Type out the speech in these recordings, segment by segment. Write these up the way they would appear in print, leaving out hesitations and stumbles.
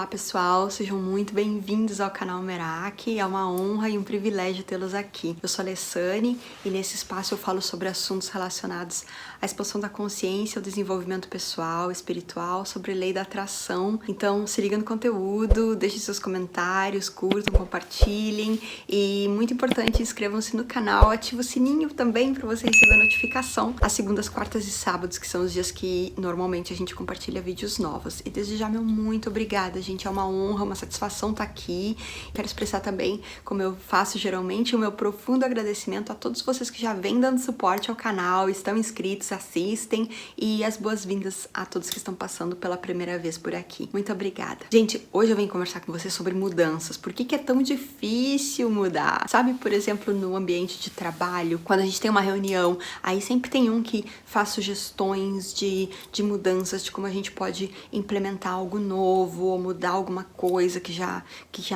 Olá pessoal, sejam muito bem-vindos ao canal Merak. É uma honra e um privilégio tê-los aqui. Eu sou a Alessane e nesse espaço eu falo sobre assuntos relacionados à expansão da consciência, ao desenvolvimento pessoal, espiritual, sobre lei da atração. Então se liga no conteúdo, deixem seus comentários, curtam, compartilhem e, muito importante, inscrevam-se no canal, ativem o sininho também para você receber notificação às segundas, quartas e sábados, que são os dias que normalmente a gente compartilha vídeos novos. E desde já, meu muito obrigada, gente. É uma honra, uma satisfação estar aqui. Quero expressar também, como eu faço geralmente, o meu profundo agradecimento a todos vocês que já vêm dando suporte ao canal, estão inscritos, assistem, e as boas-vindas a todos que estão passando pela primeira vez por aqui. Muito obrigada. Gente, hoje eu venho conversar com vocês sobre mudanças. Por que é tão difícil mudar? Sabe, por exemplo, no ambiente de trabalho, quando a gente tem uma reunião, aí sempre tem um que faz sugestões de mudanças, de como a gente pode implementar algo novo ou mudar alguma coisa que já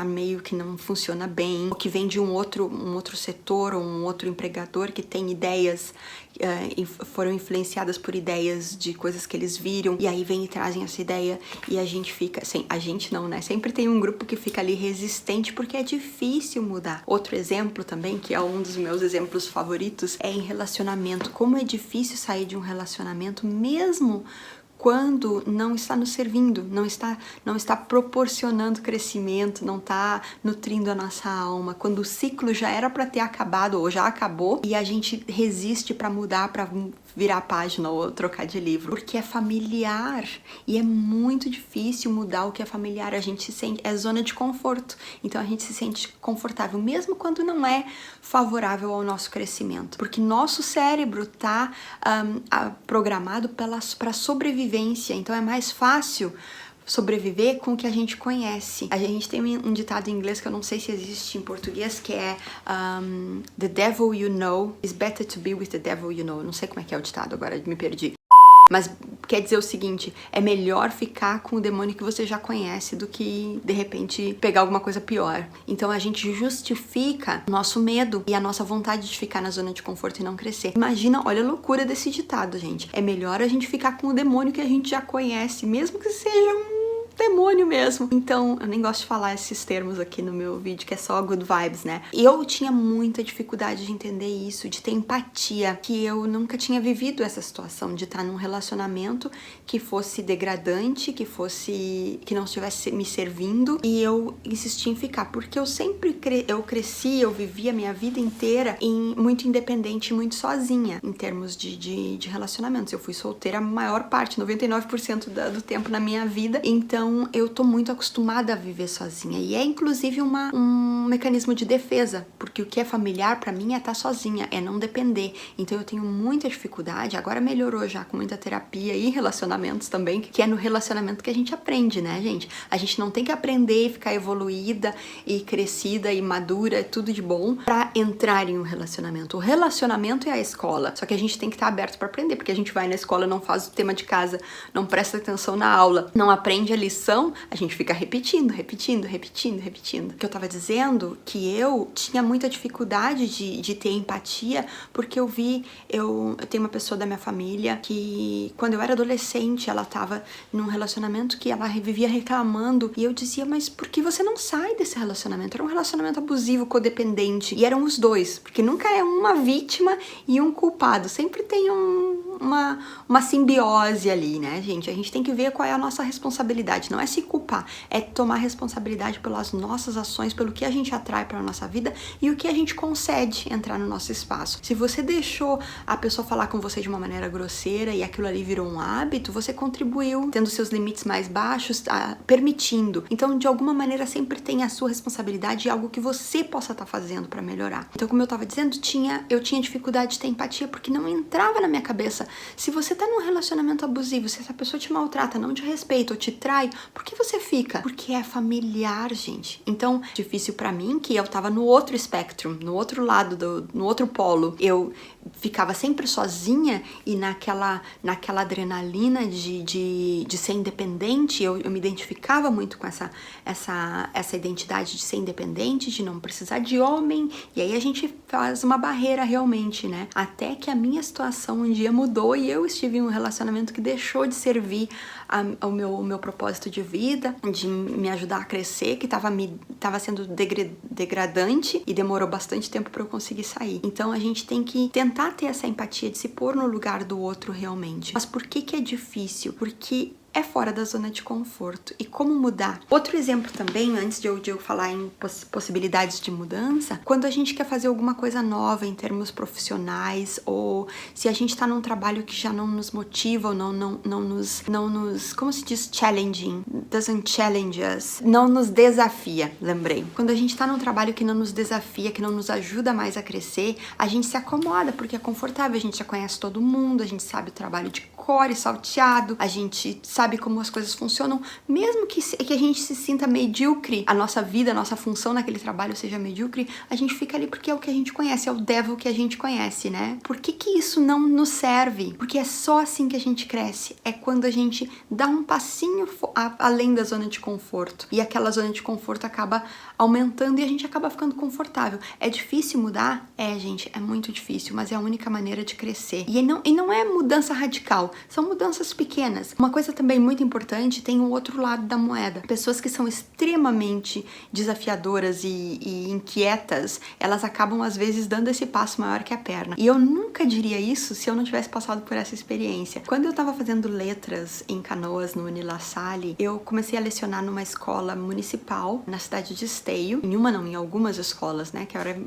meio que não funciona bem, ou que vem de um outro setor ou um outro empregador que tem ideias, foram influenciadas por ideias de coisas que eles viram, e aí vem e trazem essa ideia e a gente fica, assim, a gente não, né? Sempre tem um grupo que fica ali resistente porque é difícil mudar. Outro exemplo também, que é um dos meus exemplos favoritos, é em relacionamento. Como é difícil sair de um relacionamento mesmo quando não está nos servindo, não está proporcionando crescimento, não está nutrindo a nossa alma, quando o ciclo já era para ter acabado ou já acabou e a gente resiste para mudar, para virar a página ou trocar de livro, porque é familiar e é muito difícil mudar o que é familiar. A gente se sente, é zona de conforto, então a gente se sente confortável mesmo quando não é favorável ao nosso crescimento, porque nosso cérebro está programado para sobrevivência. Então é mais fácil sobreviver com o que a gente conhece. A gente tem um ditado em inglês que eu não sei se existe em português, que é The devil you know is better to be with the devil you know. Não sei como é que é o ditado, agora me perdi. Mas quer dizer o seguinte, é melhor ficar com o demônio que você já conhece do que, de repente, pegar alguma coisa pior. Então a gente justifica o nosso medo e a nossa vontade de ficar na zona de conforto e não crescer. Imagina, olha a loucura desse ditado, gente. É melhor a gente ficar com o demônio que a gente já conhece, mesmo que seja um demônio mesmo. Então, eu nem gosto de falar esses termos aqui no meu vídeo, que é só good vibes, né? Eu tinha muita dificuldade de entender isso, de ter empatia, que eu nunca tinha vivido essa situação de estar num relacionamento que fosse degradante, que não estivesse me servindo, e eu insisti em ficar, porque eu sempre cresci, eu vivi a minha vida inteira muito independente, muito sozinha, em termos de relacionamentos. Eu fui solteira a maior parte, 99% do tempo na minha vida, então eu tô muito acostumada a viver sozinha, e é inclusive um mecanismo de defesa, porque o que é familiar pra mim é estar sozinha, é não depender. Então eu tenho muita dificuldade, agora melhorou já com muita terapia e relacionamentos também, que é no relacionamento que a gente aprende, né, gente? A gente não tem que aprender e ficar evoluída e crescida e madura, tudo de bom, pra entrar em um relacionamento. O relacionamento é a escola, só que a gente tem que estar aberto pra aprender, porque a gente vai na escola, não faz o tema de casa, não presta atenção na aula, não aprende a lição, a gente fica repetindo. O que eu tava dizendo, que eu tinha muita dificuldade de ter empatia, porque eu tenho uma pessoa da minha família que, quando eu era adolescente, ela tava num relacionamento que ela vivia reclamando, e eu dizia, mas por que você não sai desse relacionamento? Era um relacionamento abusivo, codependente, e eram os dois, porque nunca é uma vítima e um culpado, sempre tem uma simbiose ali, né, gente? A gente tem que ver qual é a nossa responsabilidade, não é se culpar, é tomar responsabilidade pelas nossas ações, pelo que a gente atrai para a nossa vida e o que a gente concede entrar no nosso espaço. Se você deixou a pessoa falar com você de uma maneira grosseira e aquilo ali virou um hábito, você contribuiu, tendo seus limites mais baixos, permitindo. Então, de alguma maneira, sempre tem a sua responsabilidade e algo que você possa estar fazendo para melhorar. Então, como eu estava dizendo, eu tinha dificuldade de ter empatia, porque não entrava na minha cabeça. Se você tá num relacionamento abusivo, se essa pessoa te maltrata, não te respeita ou te trai, por que você fica? Porque é familiar, gente. Então, difícil pra mim, que eu tava no outro espectro, no outro lado, no outro polo. Eu ficava sempre sozinha e naquela adrenalina de ser independente, eu me identificava muito com essa identidade de ser independente, de não precisar de homem, e aí a gente faz uma barreira realmente, né? Até que a minha situação um dia mudou e eu estive em um relacionamento que deixou de servir ao meu propósito propósito de vida, de me ajudar a crescer, que tava sendo degradante e demorou bastante tempo para eu conseguir sair. Então a gente tem que tentar ter essa empatia de se pôr no lugar do outro realmente. Mas por que é difícil? Porque é fora da zona de conforto. E como mudar? Outro exemplo também, antes de eu falar em possibilidades de mudança, quando a gente quer fazer alguma coisa nova em termos profissionais, ou se a gente tá num trabalho que já não nos motiva, ou não nos, como se diz, challenging, doesn't challenge us, não nos desafia, lembrei. Quando a gente tá num trabalho que não nos desafia, que não nos ajuda mais a crescer, a gente se acomoda, porque é confortável, a gente já conhece todo mundo, a gente sabe o trabalho de cor e salteado, a gente sabe como as coisas funcionam, mesmo que a gente se sinta medíocre, a nossa vida, a nossa função naquele trabalho seja medíocre, a gente fica ali porque é o que a gente conhece, é o devil que a gente conhece, né? Por que isso não nos serve? Porque é só assim que a gente cresce, é quando a gente dá um passinho além da zona de conforto, e aquela zona de conforto acaba aumentando e a gente acaba ficando confortável. É difícil mudar? É, gente, é muito difícil, mas é a única maneira de crescer. E não é mudança radical, são mudanças pequenas. Uma coisa também muito importante, tem o outro lado da moeda. Pessoas que são extremamente desafiadoras e inquietas, elas acabam às vezes dando esse passo maior que a perna. E eu nunca diria isso se eu não tivesse passado por essa experiência. Quando eu tava fazendo letras em Canoas, no Unila Salle, eu comecei a lecionar numa escola municipal na cidade de Esteio. Em algumas escolas, né? Que eu era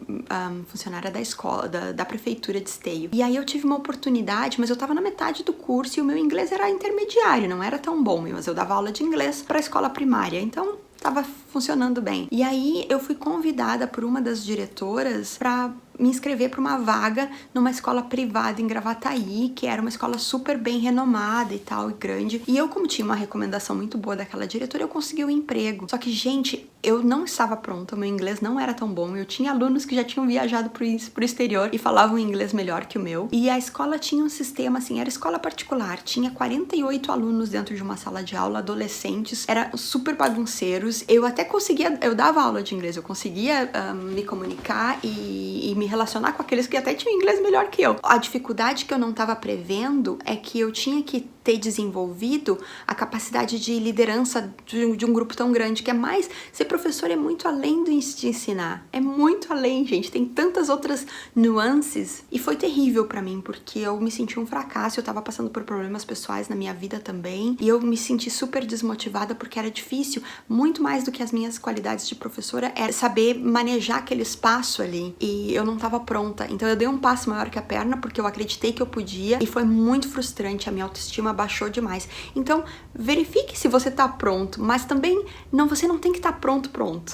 funcionária da escola, da prefeitura de Esteio. E aí eu tive uma oportunidade, mas eu tava na metade do curso e o meu inglês era intermediário, não era tão bom, mas eu dava aula de inglês para a escola primária, então tava funcionando bem. E aí eu fui convidada por uma das diretoras para me inscrever para uma vaga numa escola privada em Gravataí, que era uma escola super bem renomada e tal, e grande. E eu, como tinha uma recomendação muito boa daquela diretora, eu consegui o emprego. Só que, gente, eu não estava pronta, o meu inglês não era tão bom. Eu tinha alunos que já tinham viajado pro exterior e falavam inglês melhor que o meu. E a escola tinha um sistema, assim, era escola particular. Tinha 48 alunos dentro de uma sala de aula, adolescentes, eram super bagunceiros. Eu até conseguia, eu dava aula de inglês, eu conseguia me comunicar e me relacionar com aqueles que até tinham inglês melhor que eu. A dificuldade que eu não estava prevendo é que eu tinha que ter desenvolvido a capacidade de liderança de um grupo tão grande, que é mais, ser professor é muito além de ensinar, é muito além, gente, tem tantas outras nuances, e foi terrível pra mim, porque eu me senti um fracasso, eu tava passando por problemas pessoais na minha vida também, e eu me senti super desmotivada porque era difícil, muito mais do que as minhas qualidades de professora, era saber manejar aquele espaço ali, e eu não tava pronta, então eu dei um passo maior que a perna, porque eu acreditei que eu podia, e foi muito frustrante, a minha autoestima baixou demais. Então, verifique se você tá pronto, mas também você não tem que estar pronto.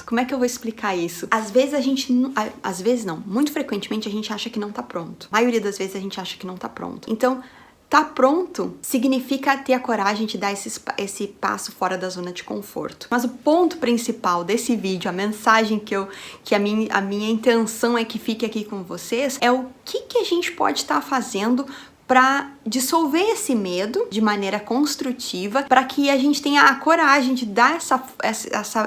Como é que eu vou explicar isso? Às vezes não, muito frequentemente a gente acha que não tá pronto. A maioria das vezes a gente acha que não tá pronto. Então, tá pronto significa ter a coragem de dar esse passo fora da zona de conforto. Mas o ponto principal desse vídeo, a mensagem que a minha intenção é que fique aqui com vocês, é o que a gente pode estar fazendo para dissolver esse medo de maneira construtiva, para que a gente tenha a coragem de dar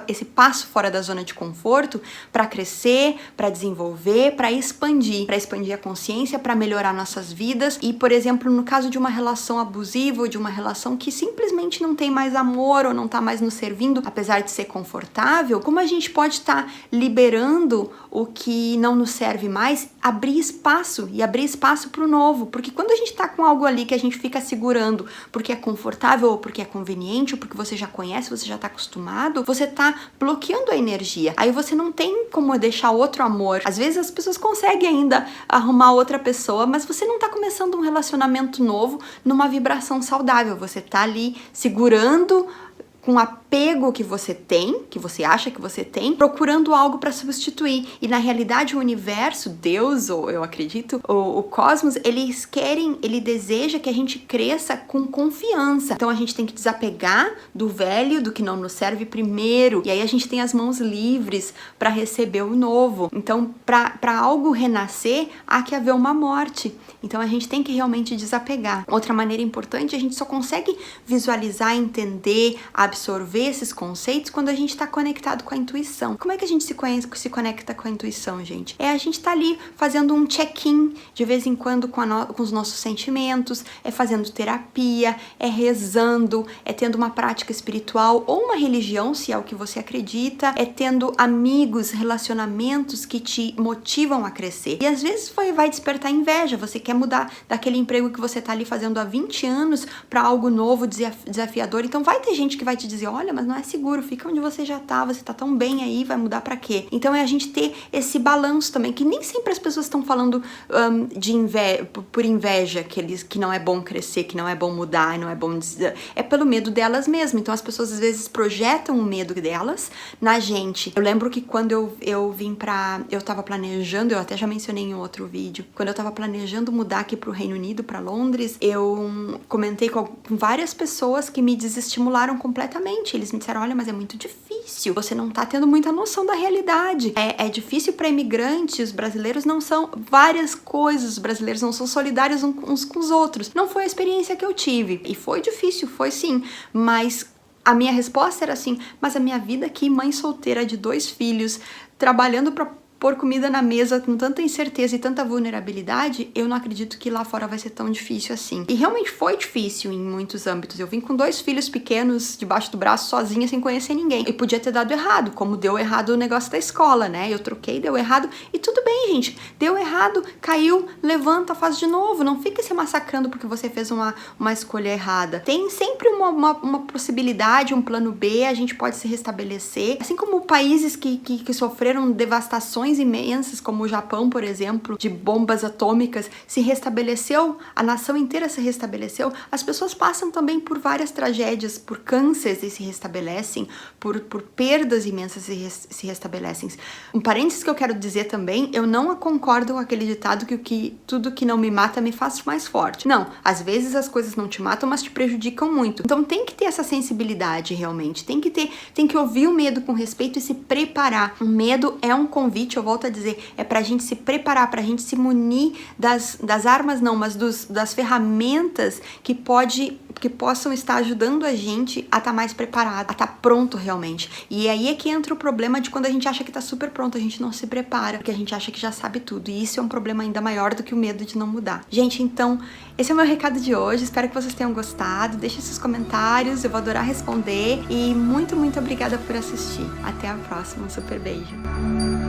esse passo fora da zona de conforto para crescer, para desenvolver, para expandir a consciência, para melhorar nossas vidas. E, por exemplo, no caso de uma relação abusiva ou de uma relação que simplesmente não tem mais amor ou não tá mais nos servindo, apesar de ser confortável, como a gente pode estar liberando o que não nos serve mais, abrir espaço para o novo, porque quando a gente tá com algo ali que a gente fica segurando porque é confortável ou porque é conveniente ou porque você já conhece, você já tá acostumado, você tá bloqueando a energia. Aí você não tem como deixar outro amor. Às vezes as pessoas conseguem ainda arrumar outra pessoa, mas você não tá começando um relacionamento novo numa vibração saudável. Você tá ali segurando com apego que você tem, que você acha que você tem, procurando algo para substituir. E na realidade o universo, Deus, ou eu acredito, o cosmos, ele deseja que a gente cresça com confiança. Então a gente tem que desapegar do velho, do que não nos serve primeiro, e aí a gente tem as mãos livres para receber o novo. Então, para algo renascer, há que haver uma morte. Então a gente tem que realmente desapegar. Outra maneira importante, a gente só consegue visualizar, entender, absorver desenvolver esses conceitos quando a gente está conectado com a intuição. Como é que a gente se conecta com a intuição, gente? É a gente tá ali fazendo um check-in de vez em quando com os nossos sentimentos, é fazendo terapia, é rezando, é tendo uma prática espiritual ou uma religião, se é o que você acredita, é tendo amigos, relacionamentos que te motivam a crescer. E às vezes vai despertar inveja, você quer mudar daquele emprego que você tá ali fazendo há 20 anos para algo novo, desafiador. Então vai ter gente que vai te dizer, olha, mas não é seguro, fica onde você já tá, você tá tão bem aí, vai mudar pra quê? Então é a gente ter esse balanço também, que nem sempre as pessoas estão falando por inveja, que não é bom crescer, que não é bom mudar, não é bom... É pelo medo delas mesmas. Então as pessoas às vezes projetam o medo delas na gente. Eu lembro que quando eu vim pra... Eu tava planejando, eu até já mencionei em outro vídeo, quando eu tava planejando mudar aqui pro Reino Unido, pra Londres, eu comentei com várias pessoas que me desestimularam completamente. Eles me disseram, olha, mas é muito difícil, você não tá tendo muita noção da realidade. É difícil para imigrantes, os brasileiros não são várias coisas, os brasileiros não são solidários uns com os outros. Não foi a experiência que eu tive. E foi difícil, foi sim, mas a minha resposta era assim, mas a minha vida aqui, mãe solteira de 2 filhos, trabalhando para pôr comida na mesa com tanta incerteza e tanta vulnerabilidade, eu não acredito que lá fora vai ser tão difícil assim. E realmente foi difícil em muitos âmbitos. Eu vim com 2 filhos pequenos debaixo do braço, sozinha, sem conhecer ninguém. E podia ter dado errado, como deu errado o negócio da escola, né? Eu troquei, deu errado, e tudo bem, gente. Deu errado, caiu, levanta, faz de novo. Não fica se massacrando porque você fez uma escolha errada. Tem sempre uma possibilidade, um plano B, a gente pode se restabelecer. Assim como países que sofreram devastações imensas, como o Japão, por exemplo, de bombas atômicas, se restabeleceu, a nação inteira se restabeleceu, as pessoas passam também por várias tragédias, por cânceres e se restabelecem, por perdas imensas e se restabelecem. Um parênteses que eu quero dizer também, eu não concordo com aquele ditado que tudo que não me mata me faz mais forte. Não, às vezes as coisas não te matam, mas te prejudicam muito. Então tem que ter essa sensibilidade realmente, tem que ouvir o medo com respeito e se preparar. O medo é um convite, eu volto a dizer, é pra gente se preparar, pra gente se munir das armas não, mas das ferramentas que possam estar ajudando a gente a estar mais preparado, a estar pronto realmente. E aí é que entra o problema de quando a gente acha que tá super pronto, a gente não se prepara, porque a gente acha que já sabe tudo, e isso é um problema ainda maior do que o medo de não mudar. Gente, então, esse é o meu recado de hoje, espero que vocês tenham gostado, deixem seus comentários, eu vou adorar responder, e muito, muito obrigada por assistir. Até a próxima, um super beijo!